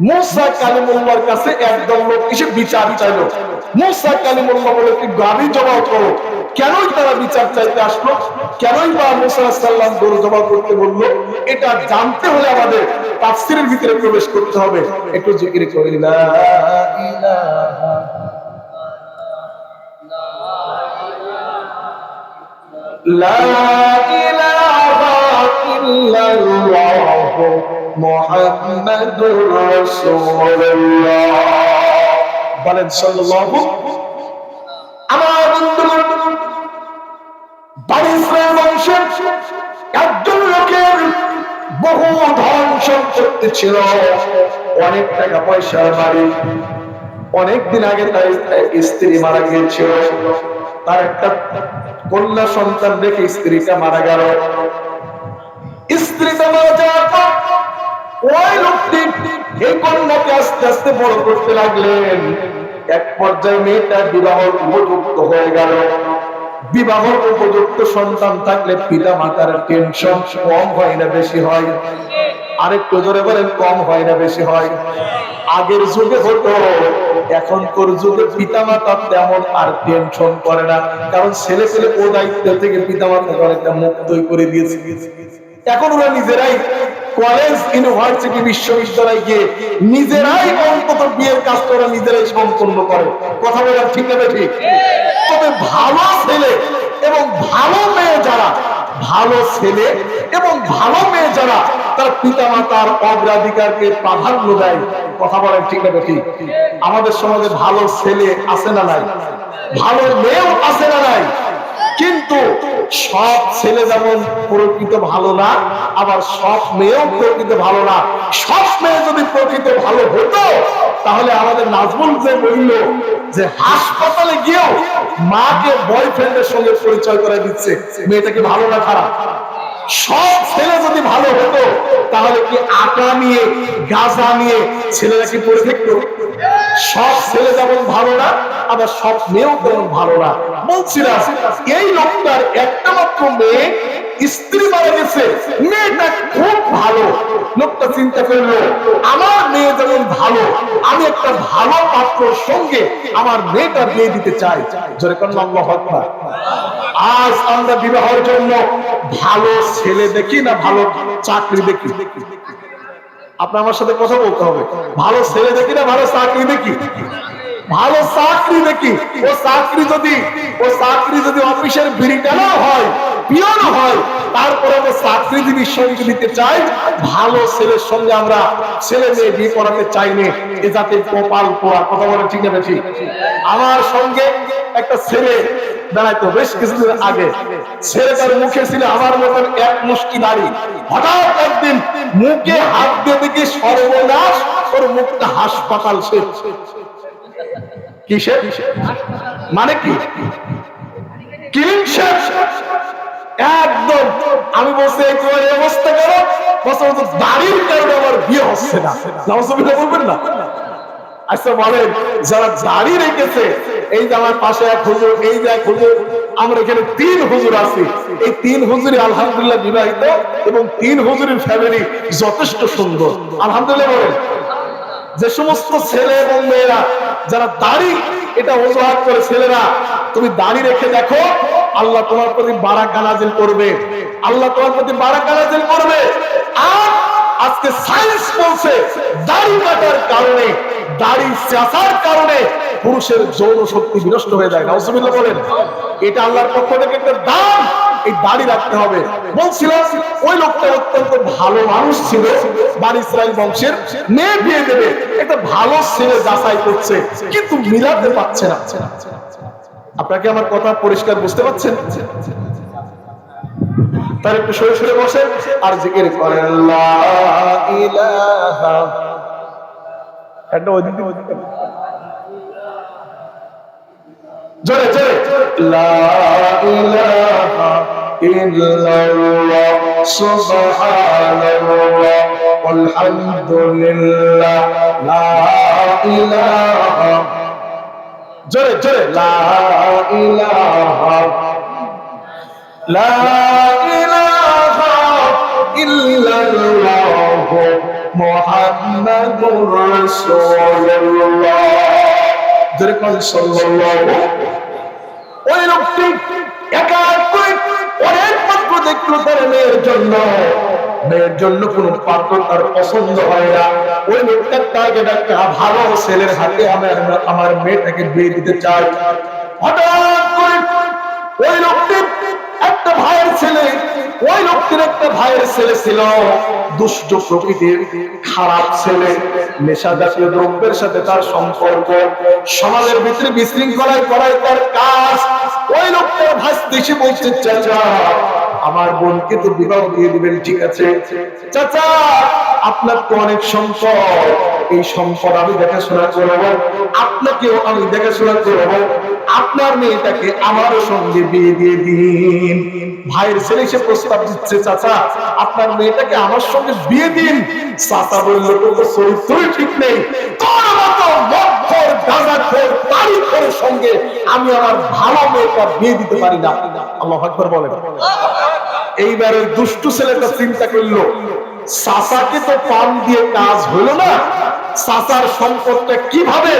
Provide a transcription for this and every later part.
মুসা কালিমুল্লাহর কাছে একদল লোক এসে বিচার চাইলো। মুসা কালিমুল্লাহ বলে কি গাবি জবাব করো। কেনই তারা বিচার চাইতে আসলো, কেনই বা মুসা আলাইহিস সালাম গরু জবাব করতে বললো, এটা জানতে হলে আমাদের তাফসীরের ভিতরে প্রবেশ করতে হবে। একটু জিকির করি লা ইলাহা লা ইলাহা ইল্লাল্লাহ মুহাম্মাদুর রাসূলুল্লাহ। বলেন সাল্লাল্লাহু। আমার বন্ধুগণ, বনী ইসরাঈল বংশের একজন লোকের বহু ধন সম্পত্তি ছিল, অনেক টাকা পয়সার বাড়ি। অনেকদিন আগে তার স্ত্রী মারা গিয়েছিল। তার একটা কন্যা সন্তান রেখে স্ত্রীটা মারা গেল। স্ত্রীটা মারা যাওয়ার পর ওই লোকটি এই কন্যাকে আস্তে আস্তে বড় করতে লাগলেন। এক পর্যায়ে মেয়েটা বিবাহের উপযুক্ত হয়ে গেল। বিবাহের উপযুক্ত সন্তান থাকলে পিতা মাতার টেনশন কম হয় না বেশি হয়? আরেকটু জোরে বলেন, কম হয় না বেশি হয়? আগের যুগে হতো, এখনকার যুগে পিতা মাতা তেমন আর টেনশন করে না, কারণ ছেলে ছেলে ও দায়িত্ব থেকে পিতা মাতা অনেকটা মুক্তই করে দিয়েছে। এখন ওরা নিজেরাই কলেজ, ইউনিভার্সিটি, বিশ্ববিদ্যালয় গিয়ে নিজেরাই অন্তত বিয়ের কাজটা ওরা নিজেরাই সম্পন্ন করে। কথা বলার ঠিক না ঠিক? তবে ভালো ছেলে এবং ভালো মেয়ে যারা, ভালো ছেলে এবং ভালো মেয়ে যারা তার পিতা মাতার অগ্রাধিকারকে প্রাধান্য দেয়। কথা বলেন ঠিক না ঠিক? আমাদের সমাজে ভালো ছেলে আছে না নাই? ভালো মেয়েও আছে না নাই? কিন্তু সব ছেলে যেমন প্রকৃত ভালো না, আবার সব মেয়েও প্রকৃত ভালো না। সব মেয়ে যদি প্রকৃত ভালো হতো, তাহলে আমাদের নাজমুল যে বলল যে হাসপাতালে গিয়েও মাকে বয়ফ্রেন্ডের সঙ্গে পরিচয় করে দিচ্ছে, মেয়েটা কি ভালো না খারাপ? সব ছেলে যদি ভালো হতো, তাহলে কি আটা নিয়ে গাঁজা নিয়ে ছেলেরা কি পড়ে থাকতো? সব ছেলে যেমন ভালো না, আবার সব মেয়েও তেমন ভালো না। বলছিলাম এই লোকটার একটা মাত্র মেয়ে, স্ত্রী মারা গেছে, মেয়েটা খুব ভালো। লোকটা চিন্তা করলো, আমার মেয়ে যেমন ভালো, আমি একটা ভালো পাত্রর সঙ্গে আমার মেয়েটা বিয়ে দিতে চাই। জোরে কোন আল্লাহু আকবার। আজ আমরা বিবাহের জন্য ভালো ছেলে দেখি না ভালো চাকরি দেখি? আপনার আমার সাথে কথা বলতে হবে। ভালো ছেলে দেখি না ভালো চাকরি দেখি? ভালো চাকরি দেখি। ও চাকরি যদি অফিসের বিড়িটানা হয়, পিয়ন হয়, তারপরে আমরা চাকরিজীবীর সঙ্গে দিতে চাই। ভালো ছেলের সঙ্গে আমরা ছেলে মেয়ে বিয়ে করাতে চাই না, এ যাতে কপাল পোড়া। কথা বলে ঠিক না ঠিক? আমার সঙ্গে একটা ছেলে দাঁড়াইতো বেশ কিছুদিন আগে। ছেলেটার মুখে ছিল আমার মতন এক মুষ্টি দাড়ি। হঠাৎ একদিন মুখে হাত দিয়ে দেখি সর্বনাশ, ওর মুখটা হাসপাতাল শেষ। কিসে মানে কি? একদম। আমি বলছি এই অবস্থা কেন? দাড়ির কারণে আমার বিয়ে হচ্ছে না। বলবেন না? আচ্ছা বলেন, যারা দাড়ি রেখেছে, এই যে আমার পাশে এক হুজুর, এই যে এক হুজুর, আমরা এখানে 3 হুজুর আছি। এই 3 হুজুরই আলহামদুলিল্লাহ বিবাহিত এবং 3 হুজুরের ফ্যামিলি যথেষ্ট সুন্দর। আলহামদুলিল্লাহ বলেন। যে সমস্ত ছেলে এবং মেয়েরা যারা দাড়ি এটা অজুহাত করে, ছেলেরা তুমি দাড়ি রেখে দেখো, আল্লাহ তোমার প্রতি বারাকা নাযিল করবে, আল্লাহ তোমার প্রতি বারাকা নাযিল করবে। আর আজকে সায়েন্স বলছে দাড়ি কাটার কারণে, দাড়ি চাষার কারণে পুরুষের যৌন শক্তি বিনষ্ট হয়ে যায়। নাউজুবিল্লাহ বলেন। এটা আল্লাহর পক্ষ থেকে একটা দান, এই দাড়ি রাখতে হবে। বলছিলাম ওই লোকটা অত্যন্ত ভালো মানুষ ছিল, বনী ইসরাঈল বংশের। মেয়ে বিয়ে দেবে, একটা ভালো ছেলে যাচাই করছে, কিন্তু মিলাতে পারছে না। আপনাকে আমার কথা পরিষ্কার বুঝতে পারছেন? তার একটু সরে সরে বসে আর জিকির করেন লা ইলাহা। একটা ওইদিকে জোরে জোরে লা ইলাহা ইল্লাল্লাহ সুবহানাল্লাহ আলহামদুলিল্লাহ লা ইলাহা। জোরে জোরে লা ইলাহা লা ইলাহা ইল্লাল্লাহ মুহাম্মাদুর রাসূলুল্লাহ। যেরকম সাল্লাল্লাহু। ওই লোকটি একা করে অনেক পাত্র দেখলো তার মেয়ের জন্য কোন পাত্র তার পছন্দ হয় না। ওই লোকটার টার্গেট একটা ভালো ছেলের হাতে আমার মেয়েটাকে বিয়ে দিতে চাই। হঠাৎ করে ওই লোকটির একটা ভাইয়ের ছেলে ছিল, দুষ্ট প্রকৃতির খারাপ ছেলে, নেশা জাতীয় দ্রব্যের সাথে তার সম্পর্ক, সমাজের ভিতরে বিশৃঙ্খলায় করাই তার কাজ। ওই লোকটার ভাসতে এসে বলছে, চাচা আমার বোনকে তো বিবাহ দিয়ে দিবেন, ঠিক আছে চাচা, আপনার তো অনেক সম্পদ, এই সম্পদ আমি দেখাশোনা করবো, আপনাকেও আমি দেখাশোনা করবো, আপনার মেয়েটাকে আমার সঙ্গে বিয়ে দিয়ে দিন। ভাইয়ের ছেলে সে প্রস্তাব দিচ্ছে, চাচা আপনার মেয়েটাকে আমার সঙ্গে বিয়ে দিন। চাচা বলল, তো চরিত্রই ঠিক নেই, তোর মতো মদ্যর গাঁজাখোর তারিখের সঙ্গে আমি আমার ভালো মেয়েটা বিয়ে দিতে পারি না। আল্লাহু আকবার বলেন। এইবার ওই দুষ্টু ছেলেটা চিন্তা করলো, চাচাকে তো পান দিয়ে কাজ হলো না, চাচার সম্পদটা কিভাবে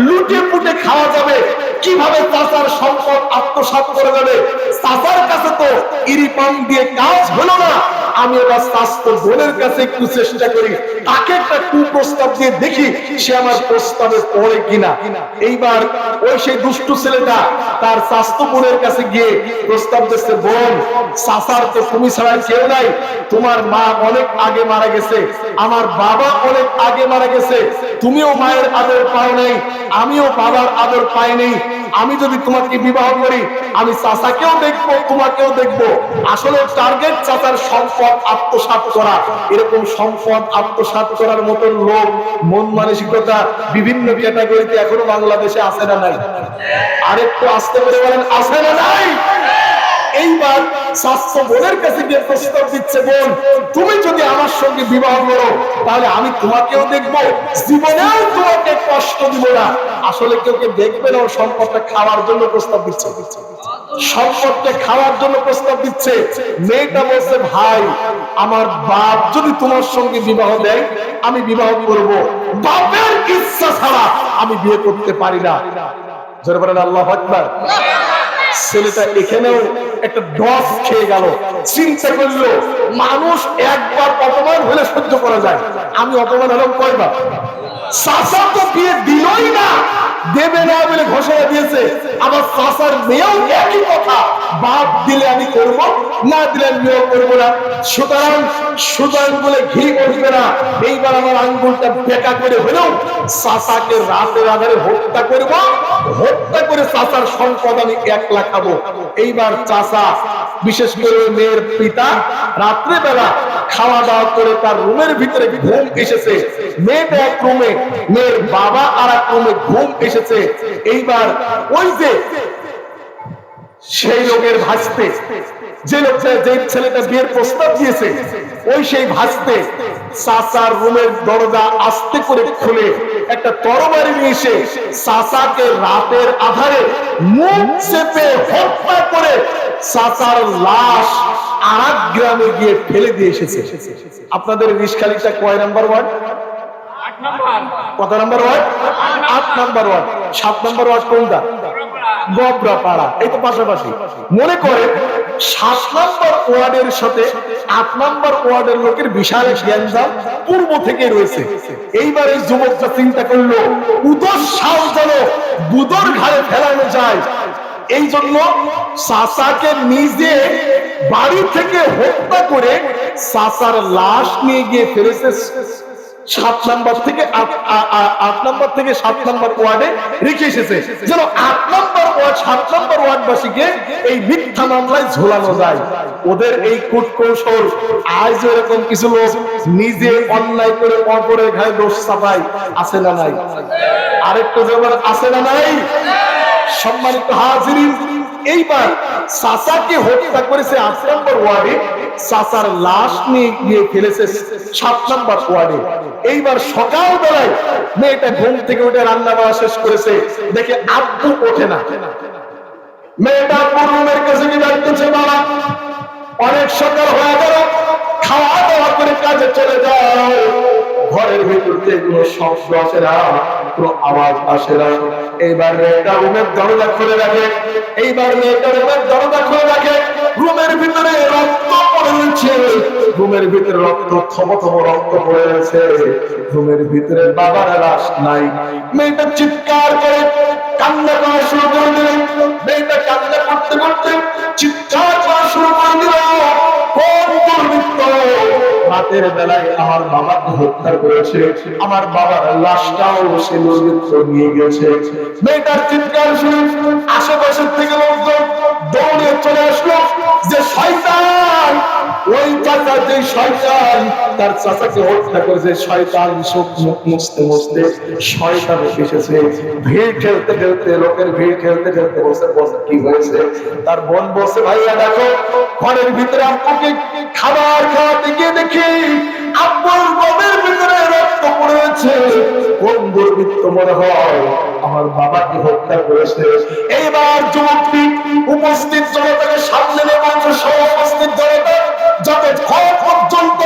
লুটে পুটে খাওয়া যাবে, কিভাবে চাচার সম্পদ আত্মসাৎ করে যাবে, চাচার কাছে তো ইরি পান দিয়ে কাজ হলো না। আমি এবার চাচাতো বোনের কাছে একটু চেষ্টা করি, তাকে একটা কুপ্রস্তাব দিয়ে দেখি সে আমার প্রস্তাবে পড়ে কিনা। এইবার ওই সেই দুষ্টু ছেলেটা তার চাচাতো বোনের কাছে গিয়ে প্রস্তাব দিচ্ছে, বোন চাচার তো তুমি ছাড়া কেউ নাই, তোমার মা অনেক আগে মারা গেছে, আমার বাবা অনেক আগে মারা গেছে, তুমিও মায়ের আদর পাও নাই, আমিও বাবার আদর পাই নাই। আমি যদি তোমাকে বিবাহ করি, আমি চাচাকেও দেখবো তোমাকেও দেখবো। আসলে টার্গেট চাচার সম্পদ আত্মসাৎ করা। এরকম সম্পদ আত্মসাৎ করার মতন লোক, মন মানসিকতা বিভিন্ন ক্যাটাগরিতে এখনো বাংলাদেশে আছে না নাই? আরেকটু আস্তে করে বলেন, আছে না নাই? এইবার চাচাতো বোনের কাছে গিয়ে প্রস্তাব দিচ্ছে, বোন তুমি যদি আমার সঙ্গে বিবাহ করো তাহলে আমি তোমাকেও দেখবো, জীবনেও তোমাকে কষ্ট দিব না। আসলে কেউ দেখবে না, সম্পদটা খাওয়ার জন্য প্রস্তাব দিচ্ছে, সম্পদটা খাওয়ার জন্য প্রস্তাব দিচ্ছে। মেয়েটা বলছে, ভাই আমার বাপ যদি তোমার সঙ্গে বিবাহ দেয় আমি বিবাহ করব, বাপের ইচ্ছা ছাড়া আমি বিয়ে করতে পারি না। জোরে বলেন আল্লাহু আকবার। ছেলেটা এখানেও একটা ডস খেয়ে গেল, চিন্তা করলো মানুষ একবার অপমান হলে সহ্য করা যায়, আমি অপমান হলাম কয়বার? চাচা তো বিয়ে দিলই না, দেবে না বলে ঘোষণা দিয়েছে, আবার চাচার মেয়েও একই কথা, বাপ দিলে আমি করব, না দিলে আমিও করবো না, সুতরাং বলে ঘি উঠবে না। এইবার আমার আঙ্গুলটা বেঁকা করে হলেও চাচাকে রাতের আধারে হত্যা করব, হত্যা করে চাচার সম্পদ আমি একলা খাবো। এইবার চাচা, বিশেষ করে মেয়ের পিতা, রাত্রে বেলা খাওয়া দাওয়া করে তার রুমের ভিতরে ঘুম এসেছে, মেয়েটা এক রুমে, মেয়ের বাবা আর এক রুমে, ঘুম এসেছে। এইবার ওই যে সেই লোকের ভাসতে, যে লোকটা যে ছেলেটা বিয়ের প্রস্তাব দিয়েছে, ওই সেই ভাসতে চাচার রুমের দরজা আস্তে করে খুলে একটা তরবারি নিয়ে এসে চাচাকে রাতের আধারে মুখ চেপে হত্যা করে চাচার লাশ আরেক গ্রামে গিয়ে ফেলে দিয়ে এসেছে। আপনাদের রিশখালীটা কয় নাম্বার ওয়ার্ড? কত number ward? 8 number ward. 7 number ward কোনটা? গবরাপাড়া, এই তো পাশাপাশি। মনে করে 7 নাম্বার ওয়ার্ডের সাথে 8 নাম্বার ওয়ার্ডের লোকের বিশাল গ্যাঞ্জাম পূর্ব থেকে রয়েছে। এইবার এই যুবকটা চিন্তা করলো, উদর সাল যেন বুদর ঘাড়ে ফেলানো যায়, এই জন্য চাচাকে নিজে বাড়ি থেকে হত্যা করে চাচার লাশ নিয়ে গিয়ে ফেলেছে 7 নাম্বার থেকে 7 নাম্বার ওয়ার্ডে রেখে এসেছে, যেন 8 নাম্বার ওয়ার্ড 7 নাম্বার ওয়ার্ডবাসীকে এই মিথ্যা মামলায় ঝোলানো যায়। ওদের এই কূটকৌশল আজ এরকম কিছু লোক নিজে অন্যায় করে অপরের ঘাড়ে দোষ চাপায়, আছে না নাই? আরেকটু যেমন আছে না নাই? সম্মানিত হাজিরিন, এইবার চাচাকে হত্যা করেছে 8 নম্বর ওয়ার্ডে, চাচার লাশ নিয়ে গিয়ে ফেলেছে 7 নম্বর ওয়ার্ডে। এইবার সকাল বেলায় মেয়েটা ঘুম থেকে উঠে রান্না বাড়া শেষ করেছে, দেখে আব্বু ওঠে না। মেয়েটা আব্বুর রুমের কাছে গিয়ে ডাকতেছে, বাবা অনেক সকাল হয়ে গেল, খাওয়া দাওয়া করে কাজে চলে যাও। ঘরের ভিতর থেকে কোনো শব্দ আসে না, কোনো আওয়াজ আসে না। এইবার মেয়েটা রুমের দরজা খুলে রাখে, এইবার মেয়েটা রুমের দরজা খুলে রাখে। রুমের ভিতরে রক্ত পড়ে রয়েছে, রুমের ভিতরে রক্ত, থমথম রক্ত পড়ে রয়েছে। রুমের ভিতরে বাবার লাশ নাই। মেয়েটা চিৎকার করে কান্না করা শুরু করে দিল। মেয়েটা কান্না করতে করতে চিৎকার করা শুরু করে দিল, কোন দুর্বৃত্ত রাতের বেলায় আমার বাবাকে হত্যা করেছে, আমার বাবার লাশটাও সে দুর্বৃত্ত নিয়ে গেছে। মেয়েটার চিৎকার শুনে আশেপাশের থেকে লোকজন দৌড়ে চলে আসলো যে শয়তান, ওই চাচা, যে শয়তান তার চাচাকে হত্যা করেছে, শয়তান সব মুখ মুছতে মুছতে শয়তান এসেছে। ভিড় ঠেলতে ঠেলতে, লোকের ভিড় ঠেলতে ঠেলতে বসে বসে কি হয়েছে, তার বোন বসে, ভাইয়া দেখো ঘরের ভিতরে আব্বুকে খাবার খাওয়াতে গিয়ে দেখি আব্বুর গমের ভিতরে রক্ত পড়েছে, কোন দুর্বৃত্ত মনে হয় আমার বাবাকে হত্যা করেছে। এইবার যুবকটি উপস্থিত জনতাকে সামনে নিয়ে বলছে, উপস্থিত জনতা, যতক্ষণ পর্যন্ত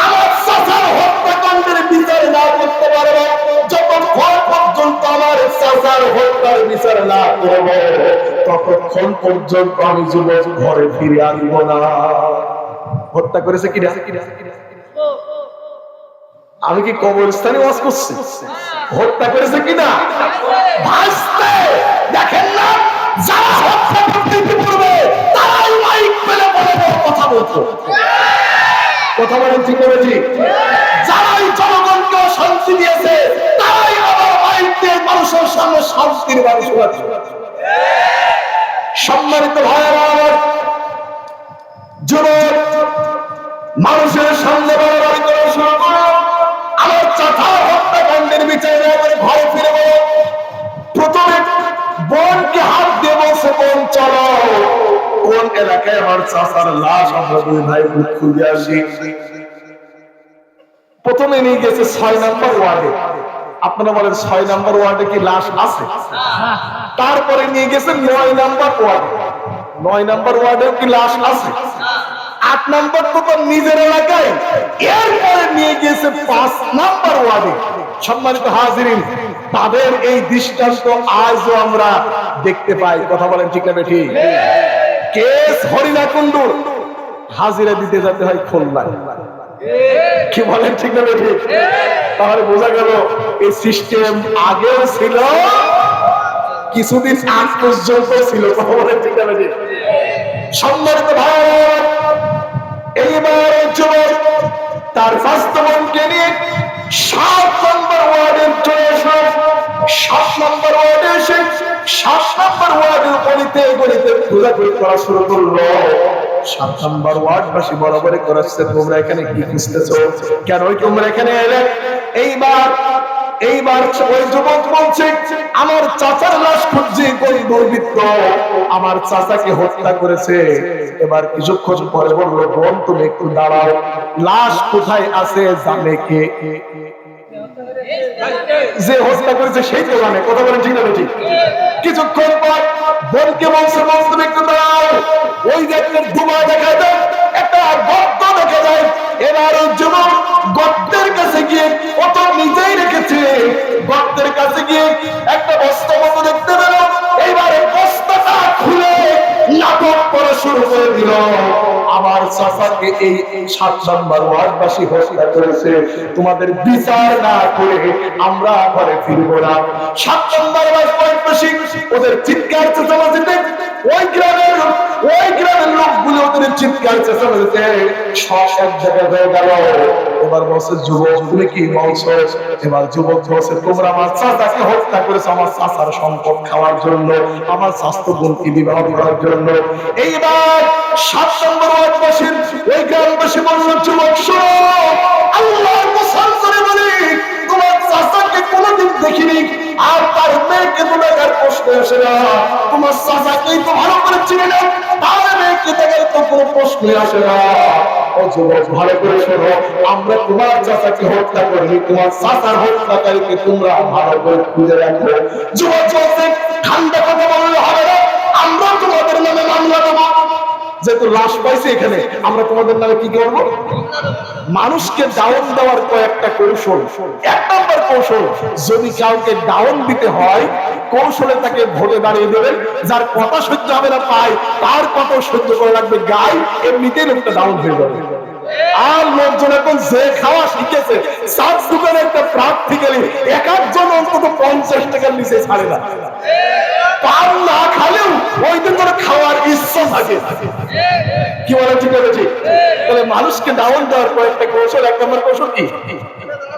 আমার চাচার হত্যাকাণ্ডের বিচার না করতে পারবে, যতক্ষণ পর্যন্ত আমার চাচার হত্যার বিচার না করবো, ততক্ষণ পর্যন্ত আমি যুবক ঘরে ফিরে আসবো না। হত্যা করেছে কিনা? আমি কি কবরস্থানে ওয়াজ করছি? হত্যা করেছে কিনা? ভাসতে দেখেন না, যারা হত্যা করতে পড়বে তারাই মাইক পেলে বলে কথা বলতো। কথা বলেন ঠিক হবে? ঠিক। যারাই জনগণকে শান্তি দিয়েছে তারাই আবার মাইক দিয়ে মানুষের সামনে শান্তির বাণী শোনাচ্ছে। সম্মানিত ভাইয়েরা আমার, যুবক মানুষের সামনে বাড়াবাড়ি করা শুরু করো, আমার চাচার হত্যাকাণ্ডের বিচারে আমার ঘরে ফিরে বলো। প্রথমে বোনকে হাত দিয়ে বলছে, বোন চলো, কোন এলাকায় আমার চাচার লাশ আমরা দুই ভাই খুঁজে আসি। প্রথমে নিয়ে গেছে ৬ নম্বর ওয়ার্ডে। আপনারা বলেন ৬ নম্বর ওয়ার্ডে কি লাশ আছে? তারপরে নিয়ে গেছে ৯ নম্বর ওয়ার্ডে। ৯ নম্বর ওয়ার্ডেও কি লাশ আছে? ৮ নম্বর তো তার নিজের এলাকায়। এরপরে নিয়ে গিয়েছে ৫ নম্বর ওয়ার্ডে। সম্মানিত হাজিরিন, তাদের এই দৃষ্টান্ত আজও আমরা দেখতে পাই। কথা বলেন ঠিক না বেঠি? কেস হরিণাকুণ্ডুর, হাজিরা দিতে যেতে হয় খুলনায়। কি বলেন ঠিক না বেঠি? তাহলে বোঝা গেল এই সিস্টেম আগেও ছিল, কিছুদিন আগ পর্যন্ত ছিল। কথা বলেন ঠিক না বেঠি? সম্মানিত ভাই, এইবার যুবক তার বাস্তবনকে নিয়ে ৭ নম্বর ওয়ার্ডে চলে আসলো। ৭ নম্বর ওয়ার্ডে এসে ৭ নম্বর ওয়ার্ডের গলিতে গলিতে খোঁজাখুঁজি করা শুরু করলো। ৭ নম্বর ওয়ার্ডবাসী বরাবরই করাচ্ছে, তোমরা এখানে কি খুঁজতেছো, কেন তোমরা এখানে এলে? এইবার ওই যুবক বলছে, আমার চাচার লাশ খুঁজছি, কোন দুর্বৃত্ত আমার চাচাকে হত্যা করেছে। এবার কিছুক্ষণ পরে বললো, বোন তুমি একটু দাঁড়াও, লাশ কোথায় আছে জানে কে? যে হত্যা করেছে সেই তো জানে। কথা বলেন ঠিক না ঠিক? কিছুক্ষণ পর বোনকে বলছে, বোন তুমি একটু দাঁড়াও, ওই যে একটা ধোঁয়া দেখা যায়, একটা গর্ত দেখা যায়। এবার ওই যুবক গর্তের কাছে গিয়ে, ও তো নিজেই রেখেছে, গর্তের কাছে গিয়ে একটা বস্তা মতো দেখতে পেল। এইবার বস্তাটা খুলে নাটক করা শুরু করে দিল, আমার চাচাকে এই ৭ নম্বর ওয়ার্ডবাসী হত্যা করেছে, তোমাদের বিচার না করে আমরা ঘরে ফিরবো না। ৭ নম্বর ওয়ার্ডবাসী ওদের চিৎকার চেঁচামেচিতে, ওই গ্রামের লোকগুলো ওদের চিৎকার চেঁচামেচিতে সব এক জায়গায় হয়ে গেল। এবার বলছে, যুবক তুমি কি বলছো? এবার যুবক বলছে, তোমরা আমার চাচাকে হত্যা করেছো আমার চাচার সম্পদ খাওয়ার জন্য, আমার স্বাস্থ্য বোনকে বিবাহ করার জন্য। এইবার ৭ নম্বর ওয়ার্ডবাসীর ওই গ্রামবাসী বলল, যুবক শোনো, আল্লাহর কসম করে বলি, তোমার চাচাকে কোনোদিন দেখিনি, আর তার মেয়েকে তো দেখার প্রশ্ন আসে না। তোমার চাচাকেই তো ভালো করে চিনে না, তার মেয়েকে দেখার তো কোনো প্রশ্ন আসে না। ও যুবক ভালো করে শোনো, আমরা তোমার চাচাকে হত্যা করিনি, তোমার চাচার হত্যাকারীকে তোমরা ভালো করে খুঁজে রাখো। যুবক বলছে, ঠান্ডা কথা বললে হবে না, আমরা তোমাদের নামে মামলা দেবো। যেহেতু লাশ পাইছে এখানে, আমরা তোমাদের নামে কি করব? মানুষকে ডাউন দেওয়ার কয়েকটা কৌশল। 1 নম্বর কৌশল, যদি কাউকে ডাউন দিতে হয় কৌশলে তাকে ভোটে দাঁড়িয়ে দেবেন, যার কথা সহ্য হবে না পায় তার কথা সহ্য করে রাখবে গায়ে, এমনিতেই লোকটা ডাউন হয়ে যাবে। আর লোকজন এখন যে খাওয়া শিখেছে, সাত দোকানে একটা প্রার্থী গেলে এক একজন অন্তত 50 টাকার নিচে ছাড়ে না। পান না খালেও ওই দিন ধরে খাওয়ার ইচ্ছা থাকে। কি বলে ঠিক বলেছি? তাহলে মানুষকে ডাউন দেওয়ার কয়েকটা কৌশল। 1 নম্বর কৌশল কি?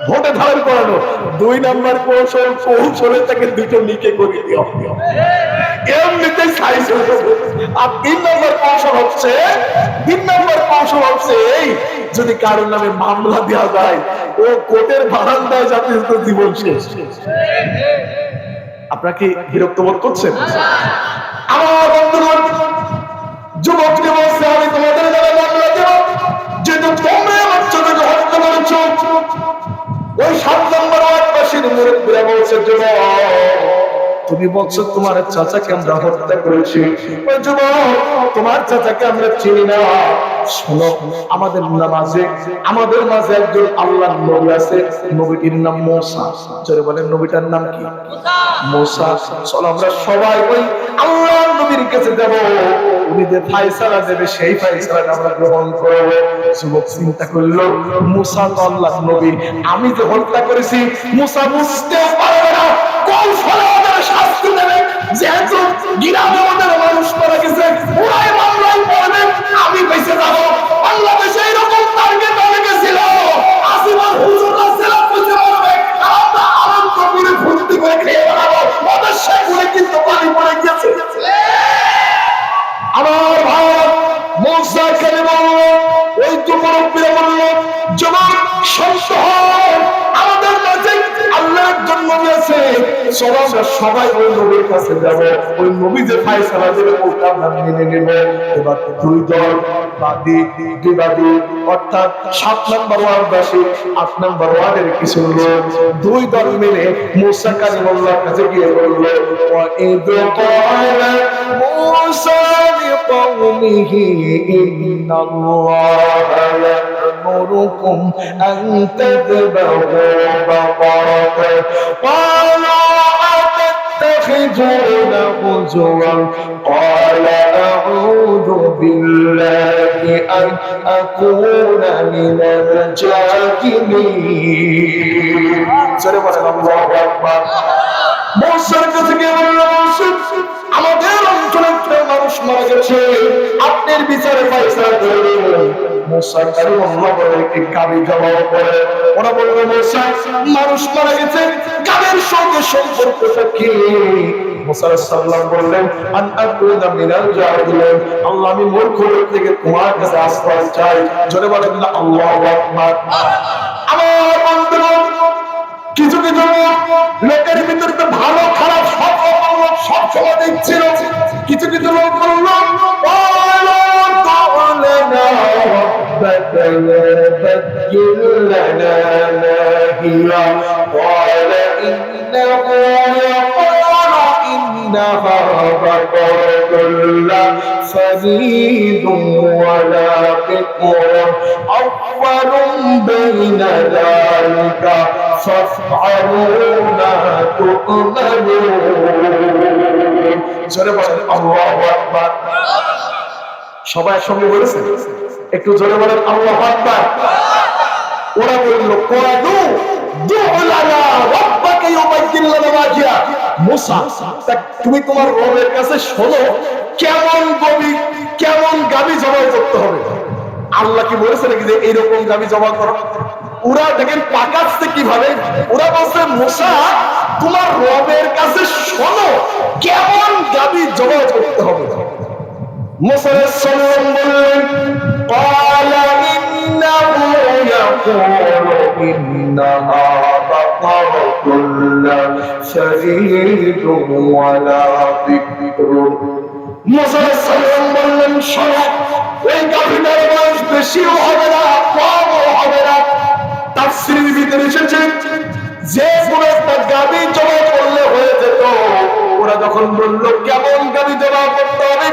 ভোটে ধারণ করানো। 2 নম্বর কৌশলে তাকে দুটো নিকে করিয়ে দেওয়া, এমনিতেই সাইজ হয়ে যাবে। আর 3 নম্বর কৌশল হচ্ছে এই, যদি কারোর নামে মামলা দেওয়া যায় ও কোর্টের বারান্দায় যাতে জীবন শেষ। আপনারা কি বিরক্ত বোধ করছেন? আমার বন্ধুগণ, যুবককে বলছে আমি তোমাদের নামে মামলা দেব, যেহেতু তোমরা আমার ছোটকে হত্যা করেছ। ওই 7 নম্বর ওয়ার্ডবাসীর মুরব্বীরা বলছে, যুবক তুমি বলছো তোমার চাচাকে আমরা হত্যা করেছি, ওই যুবক তোমার চাচাকে আমরা চিনি না। শোনো, আমাদের মাঝে একজন আল্লাহর নবী আছে, নবীটির নাম মুসা। যারা বলেন নবীটার নাম কি? মুসা। চলো আমরা সবাই ওই আল্লাহর নবীর কাছে যাব, উনি যে ফয়সালা দেবে সেই ফয়সালাটা আমরা গ্রহণ করব। যুবক চিন্তা করলো, মুসা তো আল্লাহর নবী, আমি যে হত্যা করেছি মুসা বুঝতেও পারবে না, কৌশলে ওদের শাস্তি দেবে। যেহেতু গ্রামে ওদের মানুষ মারা গেছে, ওরাই মামলায় পড়বে, আমি বেঁচে যাবো। বাংলাদেশে এরকম টার্গেট অনেকে ছিল, আসিফার হুজুররা ছিল বুঝতে পারবে, আমরা আনন্দ করে ফুর্তি করে খেয়ে বেড়াবো, ওদের সেগুলো কিন্তু পানি পড়ে গেছে। আমার ভাই মুসা খেলে বলল, ওই তো মুরব্বীরা বলল, যুবক শান্ত হও, আমাদের মাঝে আল্লাহর জন্য নবী আছে, চলো আমরা সবাই ওই নবীর কাছে যাব, ওই নবী যে ফয়সালা দেবে ওটা আমরা মেনে নেব। এবার 2 দল বিবাদী, অর্থাৎ 7 নম্বর ওয়ার্ডবাসী 8 নম্বর ওয়ার্ডের কিছু লোক 2 দল মিলে মুসা কালিমুল্লাহর কাছে গিয়ে বলল, ওয়া ইদ ক্বালা মুসা লিকওমিহি ইন্নাল্লাহা ইয়া'মুরুকুম আন তাযবাহু বাকারাতান ক্বালু আতাত্তাখিযুনা হুজুওয়া ক্বালা আউযু বিল্লাহি আন আকুনা মিনাল জাহিলিন। সরে বলেন আল্লাহু আকবার। মুসার কাছে গিয়ে বলল, আমাদের অঞ্চলে মানুষ মারা গেছে, আপনার বিচারে ফয়সালা করে দিন। মুসা কালিমুল্লাহ বলে একটি গাবি জবাব করে, ওরা বলল, মুসা মানুষ মারা গেছে, গাবির সঙ্গে সম্পর্কটা কি? মুসা আলাইহিস সালাম বললেন, আন আকুনা মিনাল জাহিলিন, আল্লাহ আমি মূর্খ লোক থেকে তোমার কাছে আশ্রয় চাই। জোরে বলেন না আল্লাহু আকবার। আমার বন্ধুগণ, কিছু লোকের ভিতরে তো ভালো খারাপ সব রকম লোক সব সময় দেখছিল। কিছু লোক বলল, فريد ولا بكر أول بين ذلك فافعلوا ما تؤمرون। জোরে বলেন আল্লাহু আকবার। সবাই একসঙ্গে বলেছেন, একটু জোরে বলেন আল্লাহু আকবার। ওরা বলল, কোয়াদু দুলানা রাব্বাকা ইউবাইয়িন লানা মা জিয়া। মুসা, তুমি তোমার রবের কাছে শোনো, কেমন গাবি জবাই করতে হবে। আল্লাহ কি বলেছে নাকি যে এইরকম গাবি জবাই করো? ওরা দেখেন পাকাচ্ছে কিভাবে। ওরা বলছে, মুসা তোমার রবের কাছে শোনো, কেমন গাবি জবাই করতে হবে। মুসা আলাইহিস সালাম বললেন, ক্বালা ইন্নাহু ইয়াকুলু ইন্নাহা বাকারাতুন লা শারীকুন ওয়ালা বিকরুন। মুসা আলাইহিস সালাম বললেন, শোনো, এই গাভীটার বয়স বেশিও হবে না কমও হবে না। তাফসীরের ভিতরে এসেছে যে কোনো একটা গাভী জবাই করলে হয়ে যেত। ওরা যখন বলল কেমন গাভী জবাই করতে হবে,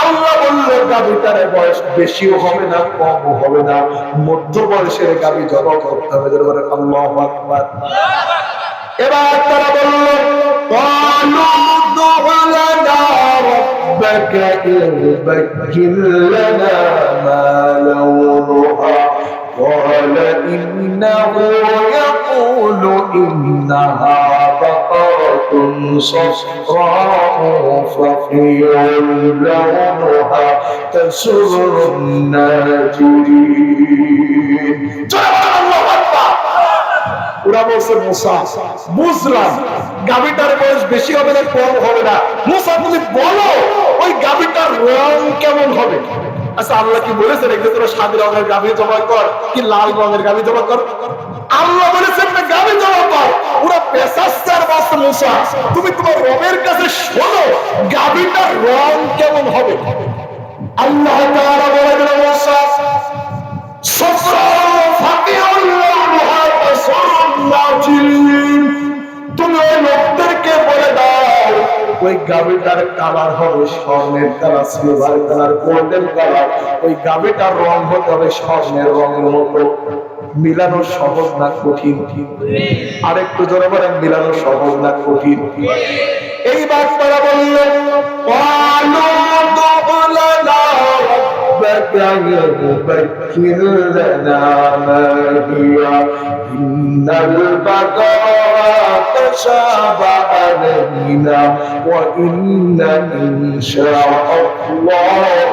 আল্লাহ বলল গাভীটার বয়স বেশিও হবে না কমও হবে না, মধ্য বয়সের গাভী জমা করতে হবে। আল্লাহু আকবার। এবার তারা বলল قالوا ادع لنا ربك يبين لنا ما لونها قال إنه يقول إنها بقرة صفراء فقيع لونها تسر الناجرين। ওরা বলছে মুসা বুঝলাম গাভীটার বয়স বেশি হবে না কম হবে না, মুসা তুমি বলো ওই গাভীটার রং কেমন হবে। আচ্ছা আল্লাহ কি বলেছেন একটু তোরা সাদা রঙের গাভী জমা কর কি লাল রঙের গাভী জমা কর? আল্লাহ বলেছেন না গাভী জমা কর। ওরা পেশাস্তার বাস মুসা তুমি তোমার রবের কাছে শোনো গাভীটার রং কেমন হবে। আল্লাহ তাআলা বলেন মুসা তুমি ওই লোকদেরকে বলে দাও ওই গাভীটার কালার হবে স্বর্ণের colour, silver colour, golden colour. ওই গাভীটার রং হতে হবে স্বর্ণের রঙের মতো। মিলানো সহজ না কঠিন? আরেকটু জোরে বলেন মিলানো সহজ না কঠিন? এইবার তারা বললেন يبين لنا ما هي إن البقرة تشابه علينا وإنا إن شاء الله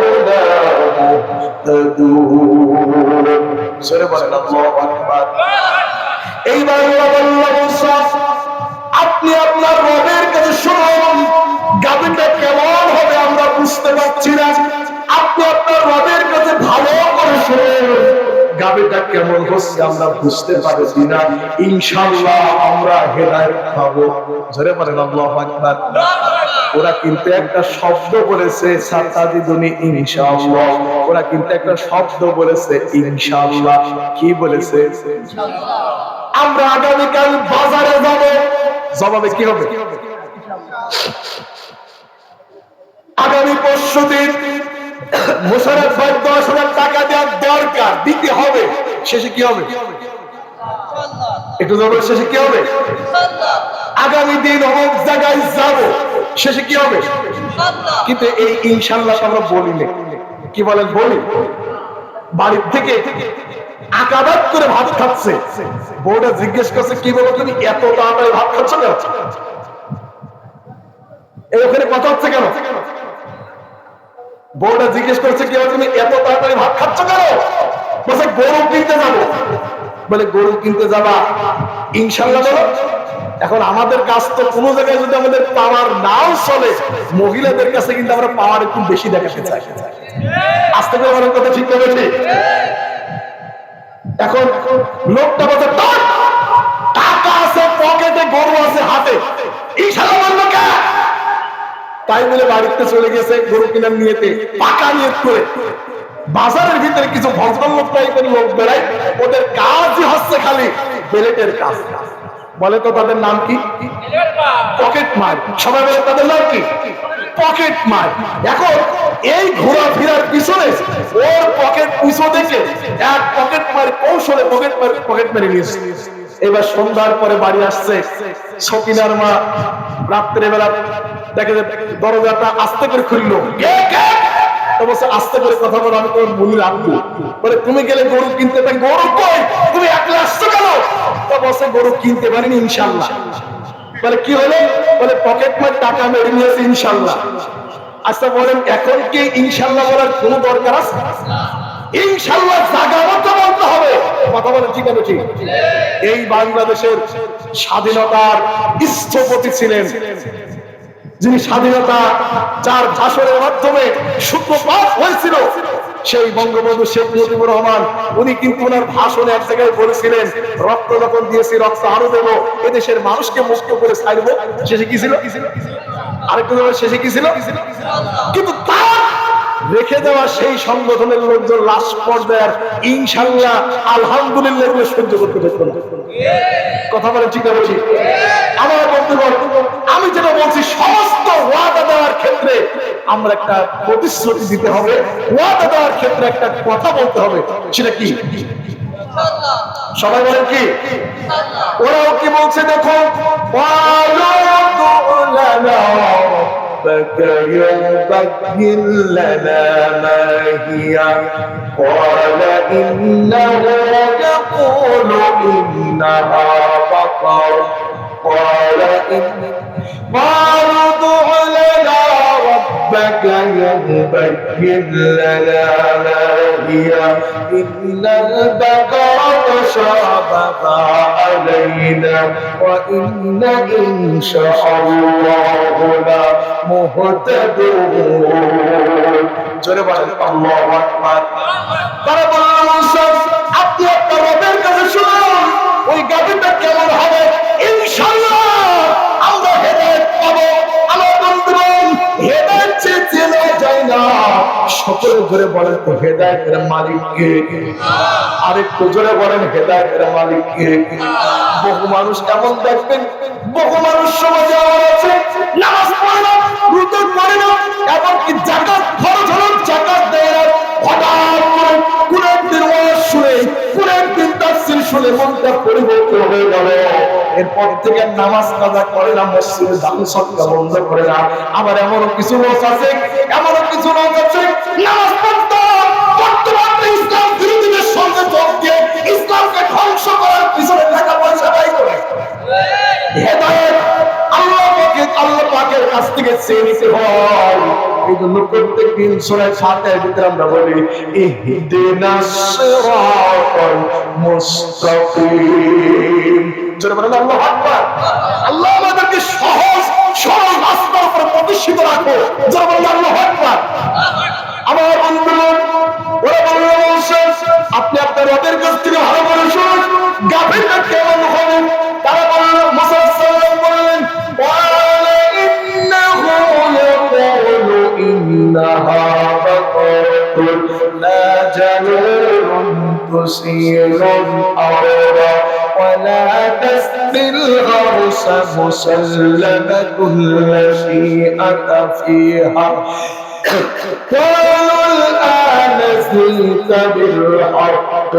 لمهتدون। سبحان الله أكبر। এইবার আপনি আপনার রবের কাছে শুনুন গাভীটা কেমন হবে আমরা বুঝতে পারছি না, আপনি আপনার রবের কাছে ভালো করে শুনুন গাভীটা কেমন হচ্ছে আমরা বুঝতে পারছি না, ইনশাআল্লাহ আমরা হেদায়েত পাবো। জোরে বলেন আল্লাহু আকবার। ওরা কিন্তু একটা শব্দ বলেছে সাতাদিদুনি ইনশাআল্লাহ, ওরা কিন্তু একটা শব্দ বলেছে ইনশাআল্লাহ। কি বলেছে? ইনশাআল্লাহ। আমরা আগামীকাল বাজারে যাব, জবাবে কি হবে? আগামী পরশুদিন মোশাররফ ভাই 10,000 টাকা দেওয়ার দরকার, দিতে হবে। শেষে কি হবে? একটু জবাবে শেষে কি হবে? আগামী দিন অমুক জায়গায় যাব, শেষে কি হবে? কিন্তু এই ইনশাআল্লাহ আমরা বলি না। কি বলেন? বলি। বাড়ির থেকে আকাবাত করে ভাত খাচ্ছে, বউটা জিজ্ঞেস করছে কি বলো তুমি এত তাড়াতাড়ি ভাত খাচ্ছ কেন? এই ওখানে কথা হচ্ছে কেন? বউটা জিজ্ঞেস করছে কি তুমি এত তাড়াতাড়ি ভাত খাচ্ছ কেন? বলছে গরু কিনতে যাবো। বলে গরু কিনতে যাবা ইনশাআল্লাহ বলো। এখন আমাদের কাজ তো কোনো জায়গায় যদি আমাদের পাওয়ার নাও চলে, মহিলাদের কাছে কিন্তু আমরা পাওয়ার একটু বেশি দেখাতে চাই। আস্তে করে বলার কথা ঠিক হবে ঠিক? এখন লোকটা বলছে টাকা আছে পকেটে, গরু আছে হাতে, ইনশাআল্লাহ বললো কে? তাই বলে বাড়িতে চলে গেছে গরু কেনার নিয়েতে, পাকা নিয়ত করে। বাজারের ভিতরে কিছু ভদ্রলোক টাইপের লোক বেড়ায়, ওদের কাজই হচ্ছে খালি বেলেটের কাজ। বলে তো তাদের নাম কি? পকেট মার। সবাই বলে তাদের নাম কি? পকেট মার। এখন এই ঘোরাফেরার পিছনে ওর পকেট পিছু দেখে এক পকেট মার কৌশলে পকেট মেরে নিয়েছে। এবার সন্ধ্যার পরে বাড়ি আসছে সকিনার মা, রাত্রে বেলা দেখে দরজাটা আস্তে করে খুললো। আস্তে করে কথা বলো, আমি তোমার বলি রাখবো। বলে তুমি গেলে গরু কিনতে পারি। গরু কই? তুমি একলা আসছো কেন? তো বসে গরু কিনতে পারিনি ইনশাআল্লাহ। বলে কি হলো? বলে পকেট মার টাকা মেরে নিয়েছে ইনশাআল্লাহ। আচ্ছা বলেন এখন কি ইনশাআল্লাহ বলার কোনো দরকার আছে? ইনশাআল্লাহ জায়গা মতো বলতে হবে। কথা বলেন ঠিক আছে ঠিক? এই বাংলাদেশের স্বাধীনতার স্থপতি ছিলেন, যিনি স্বাধীনতা যার ভাষণের মাধ্যমে সূত্রপাত হয়েছিল, সেই বঙ্গবন্ধু শেখ মুজিবুর রহমান। উনি কিন্তু ওনার ভাষণে এক জায়গায় বলেছিলেন রক্ত যখন দিয়েছি রক্ত আরো দেবো, এদেশের মানুষকে মুক্ত করে ছাড়বো। শেষে কি ছিল? আরেকটু শেষে কি ছিল? কিন্তু তার রেখে দেওয়া সেই সংগঠনের লোকজন লাস্ট পর্যায়ে ইনশাআল্লাহ আলহামদুলিল্লাহ এগুলো সহ্য করতে পারতো না। কথা বলে ঠিক আছে ঠিক? আমার বন্ধুগণ, আমি যেটা বলছি সমস্ত ওয়াদা দেওয়ার ক্ষেত্রে ক্ষেত্রে আমরা একটা প্রতিশ্রুতি দিতে হবে, ওয়াদা দেওয়ার ক্ষেত্রে একটা কথা বলতে হবে। সেটা কি? সবাই বলেন কি? ওরাও কি বলছে দেখো, فيبين لنا ما هي قال إنه يقول إنها بقر قال قالوا ادع لنا ربك يبين لنا ما هي إن البقرة شابه علينا وإن إن شاء الله لمهتدون জোরে বলেন আল্লাহু আকবার। তারা বলল মুসা আপনি আপনার রবের কাছে শুনুন ওই গাভীটা কেমন হবে, ইনশাআল্লাহ আমরা হেদায়েত পাবো। আমার বন্ধুগণ, হেদায়েত চেনা যায় না। সকলে জোরে বলেন তো হেদায়েতের মালিক কে? আরেকটু জোরে বলেন হেদায়েতের মালিক কে? বহু মানুষ এমন দেখবেন, বহু মানুষ সমাজে আছে নামাজ পড়ে না, রুকু করে না, এমনকি যাকাত ফরজ হলো যাকাত দেয় না। হঠাৎ করে কোন একদিন ওয়াজ শুনে, কোন একদিন তাফসীর শুনে মনটা পরিবর্তন হয়ে গেল, এরপর থেকে নামাজ কাজা করে না, মসজিদে দান সদকা বন্ধ করে না। আবার এমনও কিছু লোক আছে, নামাজ পড়তো, বর্তমানে ইসলাম বিরোধীদের সঙ্গে যোগ দিয়ে ইসলামকে ধ্বংস করার পিছনে টাকা পয়সা ব্যয় করে। হেদায়েত আল্লাহ পাকের কাছ থেকে চেয়ে নিতে হয়। এই জন্য প্রত্যেক দিন সূরা ফাতিহার ভিতরে আমরা বলি ইহদিনাস সিরাতাল মুস্তাকিম। জোরে বলেন আল্লাহু আকবার। আল্লাহ আমাদেরকে সহজ সরল রাস্তার উপর প্রতিষ্ঠিত রাখো। জোরে বলেন আল্লাহু আকবার। আমার বন্ধুগণ, ওরা বলল আপনি আপনার রবের কাছ থেকে ভালো করে শুনুন গাভীটা কেমন হবে। তারা বলল মুসা সাল্লাল্লাহু বললেন إنها بقرة لا ذلول تثير الأرض ولا تسقي الغرس مسلمة لا شيئة فيها قالوا الآن جئت بالحق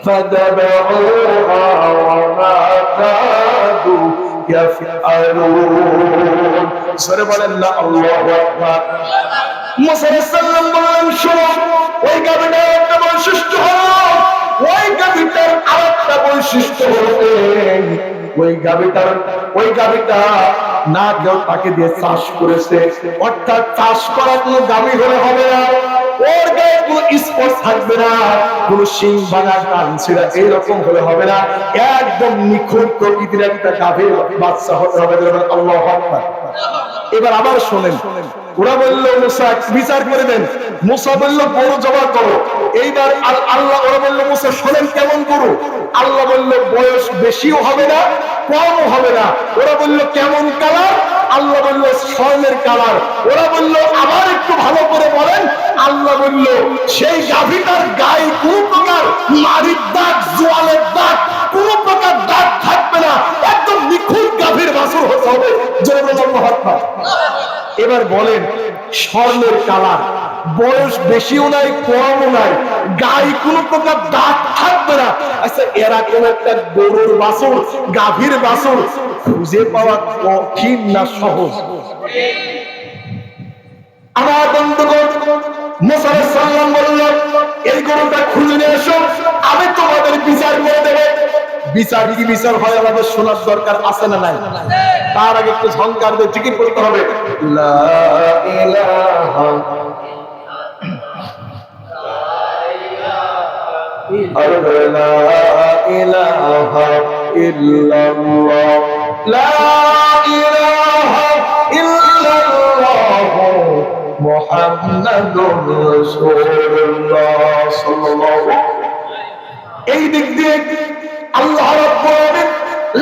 فذبحوها وما كادوا يفعلون। সরে বলেন না আল্লাহু আকবার। মুসা আলাইহিস সালাম বললেন শোনো, ওই গাভীটার একটা বৈশিষ্ট্য হলো, ওই গাভীটার আরেকটা বৈশিষ্ট্য হলো ওই গাভীটা না কেউ তাকে দিয়ে চাষ করেছে, অর্থাৎ চাষ করা কোনো গাভী হলে হবে না, ওর গায়ে কোনো স্পট থাকবে না, কোনো শিং ভাঙা কান ছিঁড়া এইরকম হলে হবে না, একদম নিখুঁত প্রকৃতির একটা গাভীর বাচ্চা হতে হবে। আল্লাহু আকবার। এবার আবার শোনেন, ওরা বলল মুসা বিচার করে দেন। মুসা বলল গরু জবাই করো। এইবার আল্লাহ, ওরা বলল মুসা শোনেন কেমন গরু? আল্লাহ বলল বয়স বেশিও হবে না কমও হবে না। ওরা বলল কেমন কালার? আল্লাহ বলল স্বর্ণের কালার। ওরা বলল আবার একটু ভালো করে বলেন। আল্লাহ বলল সেই গাভীটার গায়ে কোন প্রকার মারির দাগ, জোয়ালের দাগ, কোন প্রকার দাগ থাকবে না, একদম নিখুঁত গাভীর বাছুর হতে হবে। এবার বলেন স্বর্ণের কালার, বয়স বেশিও নাই কমও নাই, গায়ে কোনো প্রকার দাগ থাকবে না। আচ্ছা এরকম একটা গরুর বাছুর, গাভীর বাছুর খুঁজে পাওয়া কঠিন না সহজ? আমার বন্ধুগণ, মুসা আলাইহিস সালাম বললেন এই গরুটা খুঁজে নিয়ে এসো, আমি তোমাদের বিচার করে দেব। বিচার কি বিচার হয় আমাদের শোনার দরকার আছে না নাই? তার আগে একটু ঝংকার দিয়ে জিকির করতে হবে লা ইলাহা ইল্লাল্লাহ লা ইলাহা ইল্লাল্লাহ মুহাম্মাদুর রাসূলুল্লাহ সাল্লাল্লাহু। এই দিক দিয়ে আল্লাহ রাব্বুল আলামিন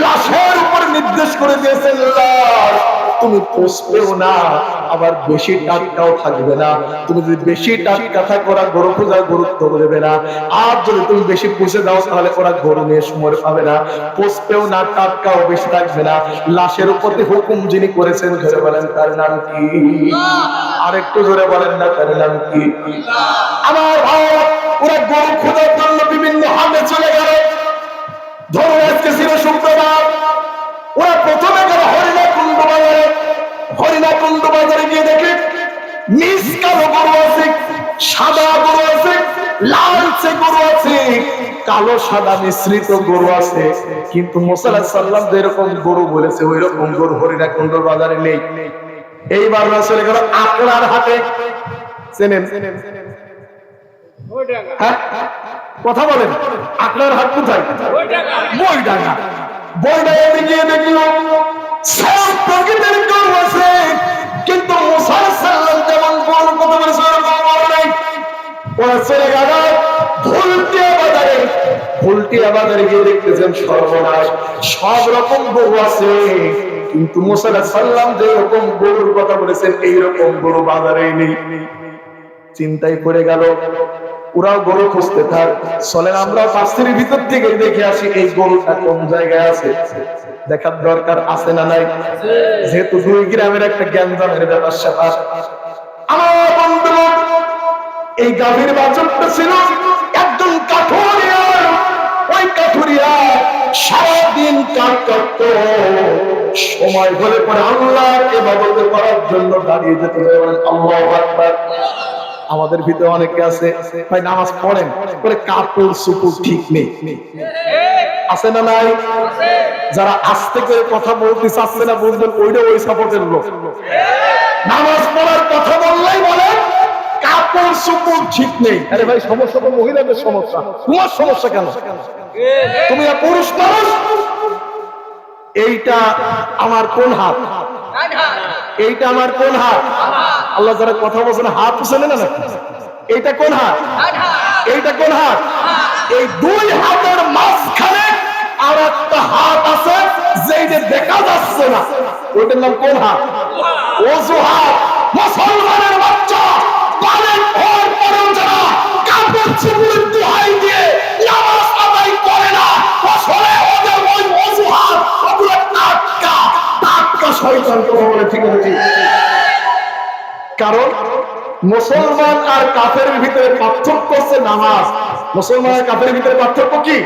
লাশের উপর নির্দেশ করে দিয়েছেন লাশ তুমি পোষবেও না, আবার বেশি টাটকাও থাকবে না। তুমি যদি বেশি টাটকা থাকো ওরা গরু খোঁজার গুরুত্ব দেবে না, আর যদি তুমি বেশি পুষে দাও তাহলে ওরা গরু নিয়ে সময় পাবে না। পোষবেও না, টাটকাও বেশি থাকবে না। লাশের উপর হুকুম যিনি করেছেন ধরে বলেন তার নাম কি? আর একটু ধরে বলেন না তার নাম কি? আমার ভাই, ওরা গরু খোঁজার জন্য বিভিন্ন হাটে চলে গেল। ধরো আজকে ছিল শুক্রবার, ওরা প্রথমে গেল হরিণাকুণ্ড বাজারে। হরিণাকুণ্ড বাজারে গিয়ে দেখে মিস কালো গরু আছে, সাদা গরু আছে, লালচে গরু আছে, কালো সাদা মিশ্রিত গরু আছে। কিন্তু মুসা আলাইহিস সালাম যেরকম গরু বলেছে ওই রকম গরু হরিণাকুণ্ড বাজারে নেই। এইবার চলে গেল আকড়ার হাটে। চেনেন? হ্যাঁ, কথা বলেন। আকড়ার হাট কোথায়? বইডাঙ্গা। বইডাঙ্গাতে গিয়ে দেখল সব প্রকৃতির গরু আছে, কিন্তু মুসা আলাইহিস সালাম যেমন গরুর কথা বলেছে ওরকম গরু নাই। ওরা চলে গেল ভুলটিয়া বাজারে। ভুলটিয়া বাজারে গিয়ে দেখতেছেন সর্বনাশ, সব রকম গরু আছে, কিন্তু মুসা আলাইহিস সালাম যে রকম গরুর কথা বলেছেন এইরকম গরু বাজারে নেই। চিন্তায় পড়ে গেল, ওরাও গরু খুঁজতে থাক। চলেন আমরা পাশের ভিতর থেকে দেখে আসি এই গরুটা কোন জায়গায় আছে। দেখার দরকার আছে না নাই? যেহেতু দুই গ্রামের একটা জ্ঞানদানের ব্যাপার স্যাপার। আমার বন্ধু, এই গাভীর বাছুরটা ছিল একজন কাঠুরিয়া। ওই কাঠুরিয়া সারাদিন কাজ করত, সময় হলে পরে আল্লাহর ইবাদত করার জন্য দাঁড়িয়ে যেতে বলেন আল্লাহু আকবার। আমাদের ভিতরে অনেকে আছে ভাই নামাজ পড়েন পরে কাপড় চোপড় ঠিক নেই, আছে না নাই? যারা আস্তে করে কথা বলতে চাচ্ছে না বুঝবেন ওইটা ওই সাপোর্টের লোক। নামাজ পড়ার কথা বললেই বলে কাপড় চোপড় ঠিক নেই। আরে ভাই সমস্যা তো মহিলাদের সমস্যা, তোমার সমস্যা কেন? তুমি পুরুষ মানুষ। এইটা আমার কোন হাত? এইটা আমার কোন হাত? আল্লাহ যারা কথা বলছেন হাত উঠছেন না, এইটা কোন হাত? এইটা কোন হাত? এই দুই হাতের মাঝখানে আর একটা হাত আছে যেটা দেখা যাচ্ছে না, ওইটার নাম কোন হাত? ওযু হাত। মুসলমানের বাচ্চা পালন হওয়ার পরেও যারা কাপড় চোপড়ের দোহাই দিয়ে নামাজ আদায় করে না, আসলে ওদের ওই ওযু হাত ওগুলো টাটকা টাটকা শয়তান কথা বলে। ঠিক আছে? কারণ মুসলমান আর কাফেরের ভিতরে পার্থক্য হচ্ছে নামাজ। মুসলমান আর কাফেরের ভিতরে পার্থক্য কি?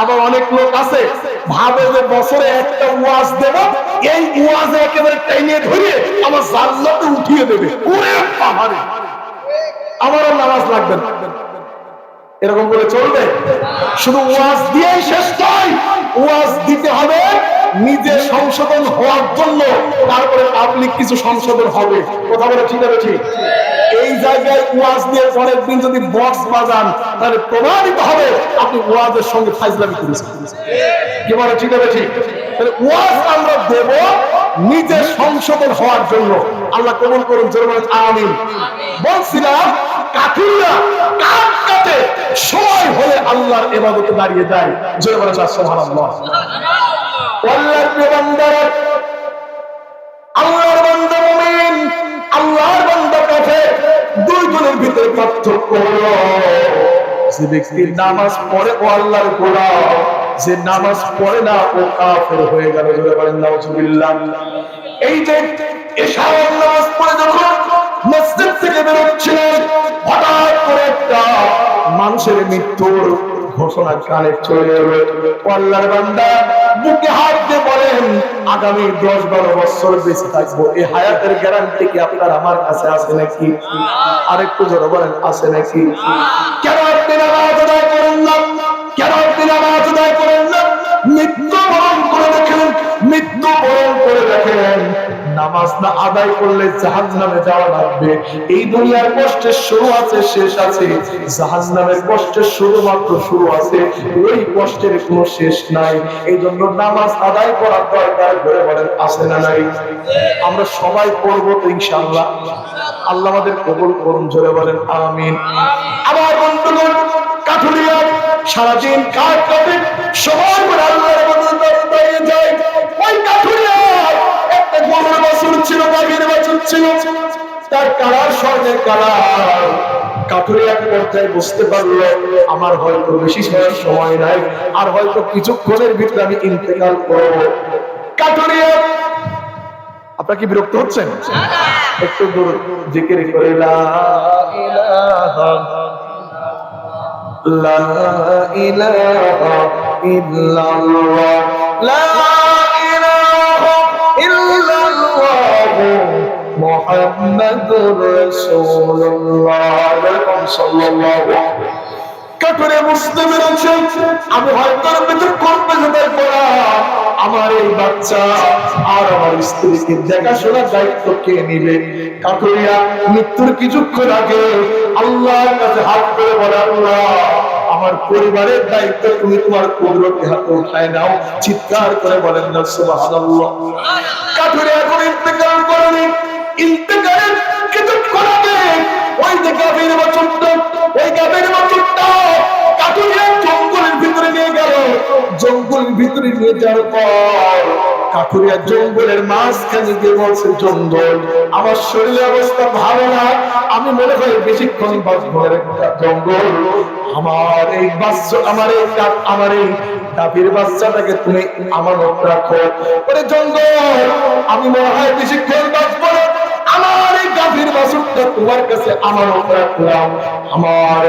আবার অনেক লোক আছে ভাবে যে বছরে একটা ওয়াজ দেব, এই ওয়াজে একেবারে টেনে ধরে আমার জান্নাতে উঠিয়ে দেবে। ওরে পাহাড়ে আমারও নামাজ লাগবে না, এরকম করে চলবে? শুধু ওয়াজ দিয়েই শেষ নয়, ওয়াজ দিতে হবে নিজে সংশোধন হওয়ার জন্য, তারপরে পাবলিক কিছু সংশোধন হবে। কথা বলে ঠিক আছে? ঠিক। এই জায়গায় ওয়াজ দিয়ে পরের দিন যদি বক্স বাজান তাহলে প্রমাণিত হবে আপনি ওয়াজের সঙ্গে ফাইজলামি করেছেন। কি বলে ঠিক আছে? ঠিক। তাহলে ওয়াজ আমরা দেব নিজে সংশোধন হওয়ার জন্য। আল্লাহ কবুল করুন, জোরে বলেন আমিন। বলছিলাম কাফিররা কাঠ কাটে সময় হলে আল্লাহর ইবাদতে দাঁড়িয়ে যায়। জোরে বলেন সুবহানাল্লাহ। আল্লাহর বান্দারা, আল্লাহর বান্দা মুমিন, আল্লাহর বান্দা কাফের, দুই গুণের ভিতরে পার্থক্য হলো যে ব্যক্তি নামাজ পড়ে ও আল্লাহর গোলাম, যে নামাজ পড়ে না ও কাফের হয়ে গেল। জোরে বলেন নাউজুবিল্লাহ। এই যে এশার নামাজ পড়ে যখন মসজিদ থেকে বেরোচ্ছিলেন, হঠাৎ করে একটা মানুষের মৃত্যুর ঘোষণা কানে চলে এলো। আল্লাহর বান্দা বুকে হাত দিয়ে বলেন আগামী 10-12 বছর বেঁচে থাকবো, এই হায়াতের গ্যারান্টি কি আপনার আমার কাছে আছে নাকি? আরেকটু জোরে বলেন আছে নাকি? কেন আপনি নামাজ আদায় করেন না? কেন আপনি নামাজ আদায় করেন না? মৃত্যু বরণ করে দেখেন, মৃত্যু বরণ করে দেখেন, নামাজ না আদায় করলে জাহান্নামে যাওয়া লাগবে। এই দুনিয়ার কষ্টের শুরু আছে, শেষ আছে। জাহান্নামের কষ্টের শুধুমাত্র শুরু আছে, ওই কষ্টের কোনো শেষ নাই। এই জন্য নামাজ আদায় করার দরকার। করে বলেন আছে না নাই? আমরা সবাই পড়বো তো ইনশাআল্লাহ। আল্লাহ আমাদের কবুল করুন, জোরে বলেন আমিন। আমার বন্ধুগণ, কাঠুরিয়া সারাদিন কাঠ কাটে, সময় করে আল্লাহর ইবাদতে দাঁড়িয়ে যায়। ওই কাঠুরিয়া একটা গরুর ছিল, তার কালার স্বর্ণের কালার। কাঠুরিয়া এক পর্যায়ে বুঝতে পারলো আমার হয়তো বেশি সময় নাই, আর হয়তো কিছুক্ষণের ভিতরে আমি ইন্তেকাল করব। কাঠুরিয়া, আপনারা কি বিরক্ত হচ্ছেন? একটু দূর জিকির করে লা ইলাহা লা ইলাহা ইল্লাল্লাহ, লা ইলাহা ইল্লাল্লাহ মুহাম্মাদুর রাসূলুল্লাহ সাল্লাল্লাহু আলাইহি। কাঠুরে বুঝতে পেরেছে আমি হয়তো ভিতর করতে যেতে পারা আমার এই বাচ্চা আর আমার স্ত্রীকে দেখাশোনার দায়িত্ব কে নিবে। কাঠুরিয়া মৃত্যুর কিছুক্ষণ আগে আল্লাহর কাছে হাত করে বলে, আল্লাহ আমার পরিবারের দায়িত্ব তুমি তোমার কুদরতে হাতে উঠায় নাও। চিৎকার করে বলেন না সুবহানাল্লাহ। কাঠুরিয়া এখন ইন্তেকাল করেনি, ইন্তেকালের কিছুক্ষণ আগে ওই যে গাভীর বাছুরটা, ওই গাভীর বাছুরটা কাঠুরিয়া জঙ্গলের ভিতরে নিয়ে গেল। জঙ্গলের ভিতরে নিয়ে যাওয়ার পর কাঠুরিয়া জঙ্গলের মাঝখানে গিয়ে বলছে, জঙ্গল আমার শরীরের অবস্থা ভালো না, আমি মনে হয় বেশিক্ষণ বাঁচবো না। জঙ্গল আমার এই বাচ্চা, আমার এই গাভীর বাচ্চাটাকে তুমি আমানত রাখো। ওরে জঙ্গল আমি মনে হয় বেশিক্ষণ বাঁচবো না, আমার এই গাভীর বাছুরটা তোমার কাছে আমানত রাখলাম। আমার